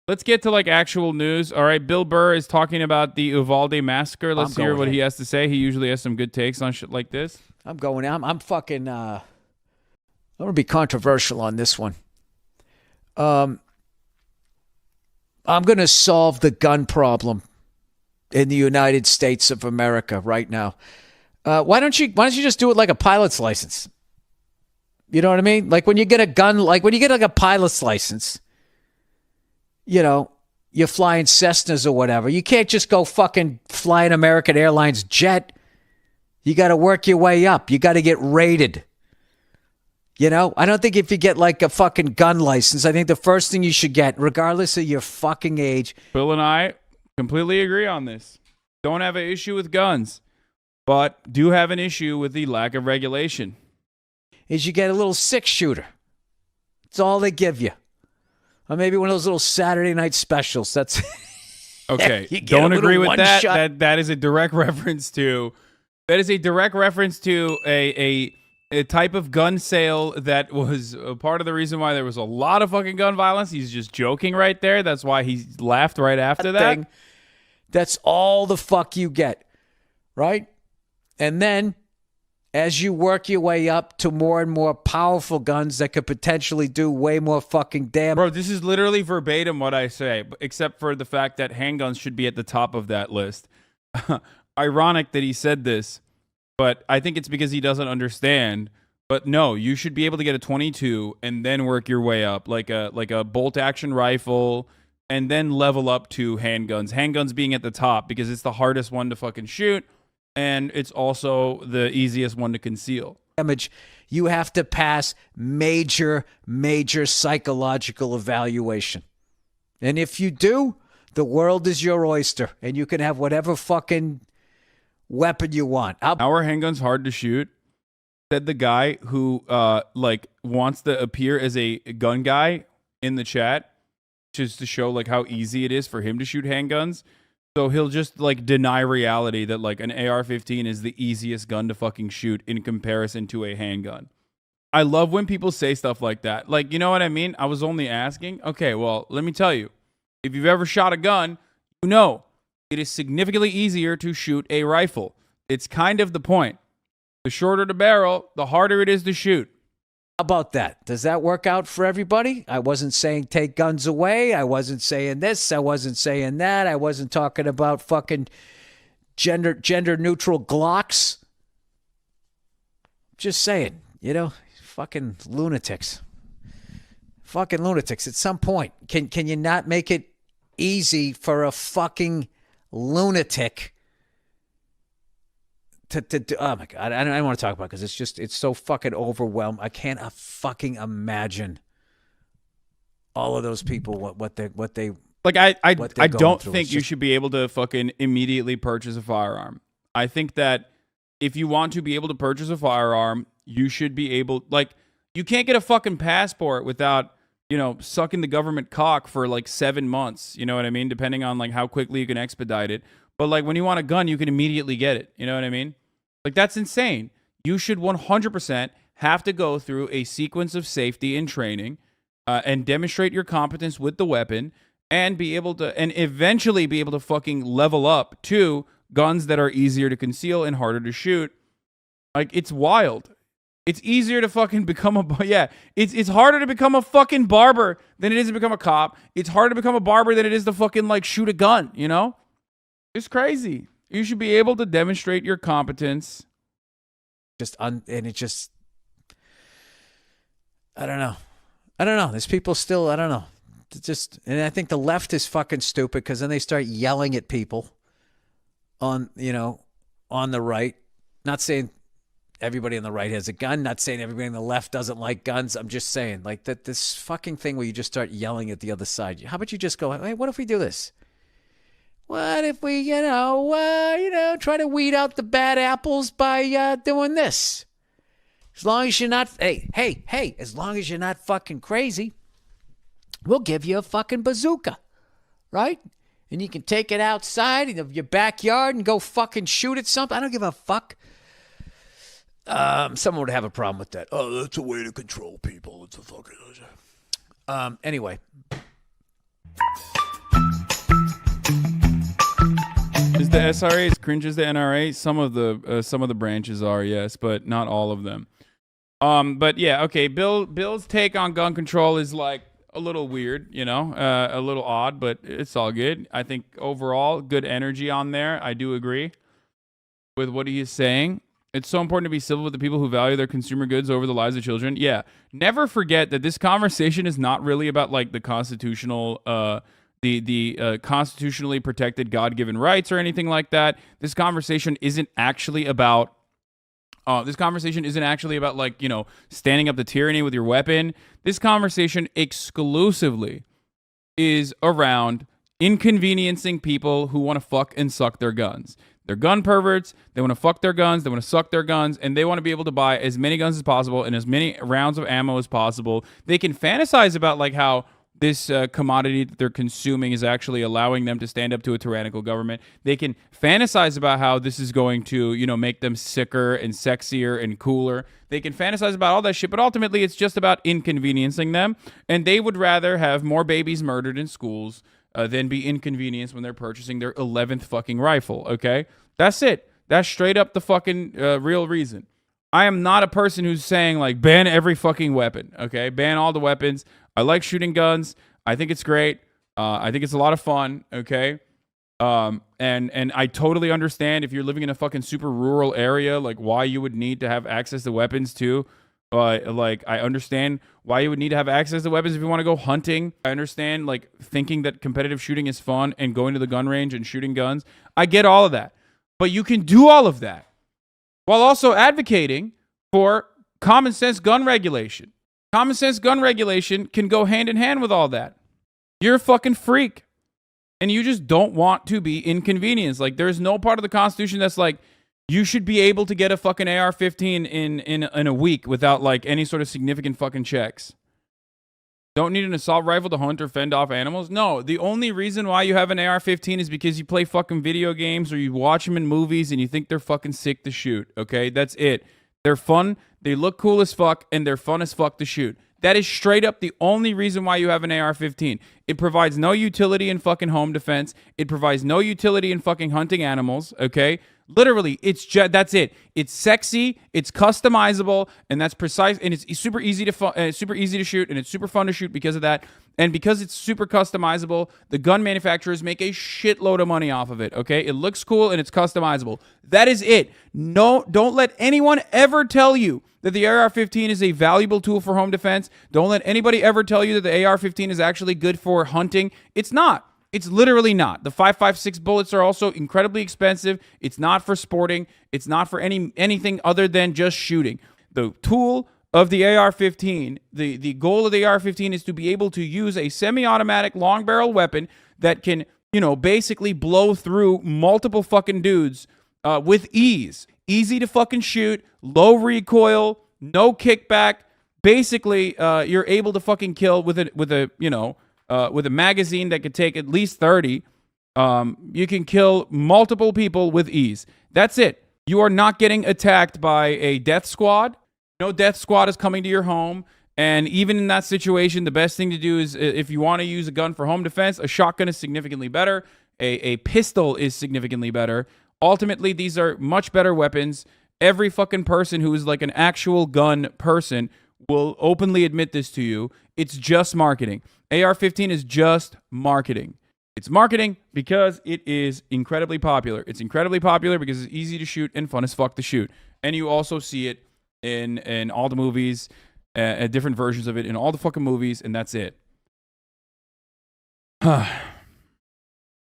let's get to like actual news. All right, Bill Burr is talking about the Uvalde massacre. Let's hear what he has to say. He usually has some good takes on shit like this. I'm fucking. I'm gonna be controversial on this one. I'm gonna solve the gun problem in the United States of America right now. Why don't you just do it like a pilot's license? You know what I mean? Like when you get a gun, like when you get like a pilot's license. You know, you're flying Cessnas or whatever. You can't just go fucking fly an American Airlines jet. You got to work your way up. You got to get rated. You know, I don't think if you get like a fucking gun license, I think the first thing you should get, regardless of your fucking age. Bill and I completely agree on this. Don't have an issue with guns, but do have an issue with the lack of regulation. Is you get a little 6-shooter. That's all they give you. Or maybe one of those little Saturday night specials. That's okay. Don't agree with that. That is a direct reference to. That is a direct reference to a type of gun sale that was a part of the reason why there was a lot of fucking gun violence. He's just joking right there. That's why he laughed right after that. That's all the fuck you get, right? And then, as you work your way up to more and more powerful guns that could potentially do way more fucking damage. Bro, this is literally verbatim what I say, except for the fact that handguns should be at the top of that list. Ironic that he said this, but I think it's because he doesn't understand. But no, you should be able to get a 22 and then work your way up, like a bolt-action rifle, and then level up to handguns. Handguns being at the top because it's the hardest one to fucking shoot. And it's also the easiest one to conceal. You have to pass major psychological evaluation. And if you do, the world is your oyster. And you can have whatever fucking weapon you want. How are handguns hard to shoot? Said the guy who wants to appear as a gun guy in the chat, just to show like how easy it is for him to shoot handguns. So he'll just like deny reality that like an AR-15 is the easiest gun to fucking shoot in comparison to a handgun. I love when people say stuff like that. Like, you know what I mean? I was only asking. Okay, well, let me tell you. If you've ever shot a gun, you know it is significantly easier to shoot a rifle. It's kind of the point. The shorter the barrel, the harder it is to shoot. How about that? Does that work out for everybody? I wasn't saying take guns away. I wasn't saying this. I wasn't saying that. I wasn't talking about fucking gender neutral Glocks. Just saying, you know, fucking lunatics. Fucking lunatics. At some point, can you not make it easy for a fucking lunatic to oh my God, I don't want to talk about it because it's so fucking overwhelmed. I can't fucking imagine all of those people what they like. I don't think you should be able to fucking immediately purchase a firearm. I think that if you want to be able to purchase a firearm, you should be able, like, you can't get a fucking passport without, you know, sucking the government cock for like 7 months. You know what I mean? Depending on like how quickly you can expedite it. But like when you want a gun, you can immediately get it. You know what I mean? Like that's insane. You should 100% have to go through a sequence of safety and training and demonstrate your competence with the weapon and be able to, and eventually be able to fucking level up to guns that are easier to conceal and harder to shoot. Like, it's wild. It's easier to fucking become it's harder to become a fucking barber than it is to become a cop. It's harder to become a barber than it is to fucking like shoot a gun, you know? It's crazy. You should be able to demonstrate your competence. And it just, I don't know. There's people still, I don't know. And I think the left is fucking stupid because then they start yelling at people on the right. Not saying everybody on the right has a gun. Not saying everybody on the left doesn't like guns. I'm just saying like that this fucking thing where you just start yelling at the other side. How about you just go, hey, what if we do this? What if we, try to weed out the bad apples by doing this? As long as you're not, hey, as long as you're not fucking crazy, we'll give you a fucking bazooka, right? And you can take it outside of your backyard and go fucking shoot at something. I don't give a fuck. Someone would have a problem with that. Oh, that's a way to control people. It's a fucking... Anyway. cringes the SRAs, cringes the NRA. Some of the branches are, yes, but not all of them. But yeah, okay. Bill's take on gun control is like a little weird, you know, a little odd, but it's all good. I think overall, good energy on there. I do agree with what he is saying. It's so important to be civil with the people who value their consumer goods over the lives of children. Yeah, never forget that this conversation is not really about like the constitutional, the constitutionally protected God-given rights or anything like that. This conversation isn't actually about. This conversation isn't actually about like, you know, standing up to tyranny with your weapon. This conversation exclusively is around inconveniencing people who want to fuck and suck their guns. They're gun perverts. They want to fuck their guns. They want to suck their guns. And they want to be able to buy as many guns as possible and as many rounds of ammo as possible. They can fantasize about like how this commodity that they're consuming is actually allowing them to stand up to a tyrannical government. They can fantasize about how this is going to, you know, make them sicker and sexier and cooler. They can fantasize about all that shit, but ultimately it's just about inconveniencing them. And they would rather have more babies murdered in schools than be inconvenienced when they're purchasing their 11th fucking rifle, okay? That's it. That's straight up the fucking real reason. I am not a person who's saying, like, ban every fucking weapon, okay? Ban all the weapons. I like shooting guns. I think it's great. I think it's a lot of fun, okay? And I totally understand if you're living in a fucking super rural area, like, why you would need to have access to weapons, too. Like, I understand why you would need to have access to weapons if you want to go hunting. I understand, like, thinking that competitive shooting is fun and going to the gun range and shooting guns. I get all of that. But you can do all of that while also advocating for common sense gun regulation. Common sense gun regulation can go hand in hand with all that. You're a fucking freak. And you just don't want to be inconvenienced. Like, there's no part of the Constitution that's like, you should be able to get a fucking AR-15 in a week without, like, any sort of significant fucking checks. Don't need an assault rifle to hunt or fend off animals? No, the only reason why you have an AR-15 is because you play fucking video games or you watch them in movies and you think they're fucking sick to shoot, okay? That's it. They're fun, they look cool as fuck, and they're fun as fuck to shoot. That is straight up the only reason why you have an AR-15. It provides no utility in fucking home defense. It provides no utility in fucking hunting animals, okay? Literally, that's it. It's sexy, it's customizable, and that's precise, and it's super easy to shoot, and it's super fun to shoot because of that. And because it's super customizable, the gun manufacturers make a shitload of money off of it, okay? It looks cool and it's customizable. That is it. No, don't let anyone ever tell you that the AR-15 is a valuable tool for home defense. Don't let anybody ever tell you that the AR-15 is actually good for hunting. It's not. It's literally not. The 5.56 bullets are also incredibly expensive. It's not for sporting. It's not for anything other than just shooting. The tool of the AR-15, the goal of the AR-15 is to be able to use a semi-automatic long barrel weapon that can, you know, basically blow through multiple fucking dudes with ease. Easy to fucking shoot, low recoil, no kickback. Basically, you're able to fucking kill with a magazine that could take at least 30. You can kill multiple people with ease. That's it. You are not getting attacked by a death squad. No death squad is coming to your home. And even in that situation, the best thing to do is, if you want to use a gun for home defense, a shotgun is significantly better. A pistol is significantly better. Ultimately, these are much better weapons. Every fucking person who is like an actual gun person will openly admit this to you. It's just marketing. AR-15 is just marketing. It's marketing because it is incredibly popular. It's incredibly popular because it's easy to shoot and fun as fuck to shoot. And you also see it in all the movies, different versions of it in all the fucking movies, and that's it.